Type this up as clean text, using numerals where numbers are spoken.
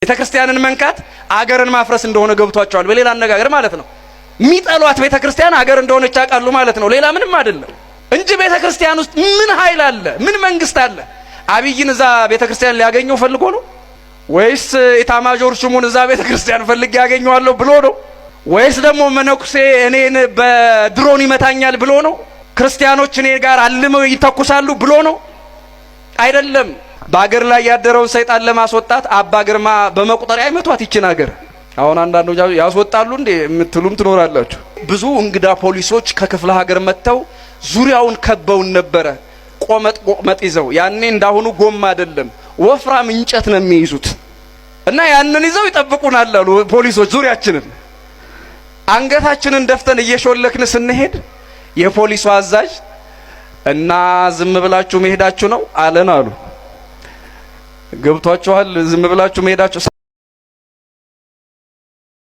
ቤተክርስቲያንን መንካት አገርን ማፍረስ እንደሆነ ገብቷቸዋል። በሌላ አነጋገር ማለት ነው የሚጠሏት ቤተክርስቲያን አገር እንደሆነች ያውቃሉ ማለት ነው። ሌላ ምንም አይደለም እንጂ ቤተክርስቲያን ውስጥ ምን ኃይል አለ? ምን መንግስት አለ? አብይን እዛ ቤተክርስቲያን ሊያገኘው ፈልጎ ነው ወይስ ኢታማዦር ሹሙን እዛ ቤተክርስቲያን ፈልጌ ያገኘዋለሁ ብሎ ነው? ወይስ ደግሞ መነኩሴ እኔን በድሮን ይመታኛል ብሎ ነው? ክርስቲያኖች እኔ ጋር አልመው ይተኩሳሉ ብሎ ነው? አይደለም። በአገር ላይ ያደረውን ሰይጣን ለማስወጣት አባ ግርማ በመቁጠሪያ አይመቷት ይችን አገር። አሁን አንዳንዶች ያስወጣሉ እንዴ የምትሉም ትኖራላችሁ። ብዙ እንግዳ ፖሊሶች ከክፍለ ሀገር መጥተው ዙሪያውን ከበውን ነበረ፣ ቆመጥ ይዘው። ያኔ እንዳሁኑ ጎማ አይደለም ወፍራም እንጨት ነው የሚይዙት እና ያንን ይዘው ይጠብቁናል አሉ ፖሊሶች ዙሪያችንን። አንገታችንን ደፍተን እየሾለክን ስንሄድ የፖሊሱ አዛዥ እና ዝም ብላችሁ መሄዳችሁ ነው አለን አሉ። ገብቷችኋል? ዝም ብላችሁ መሄዳችሁ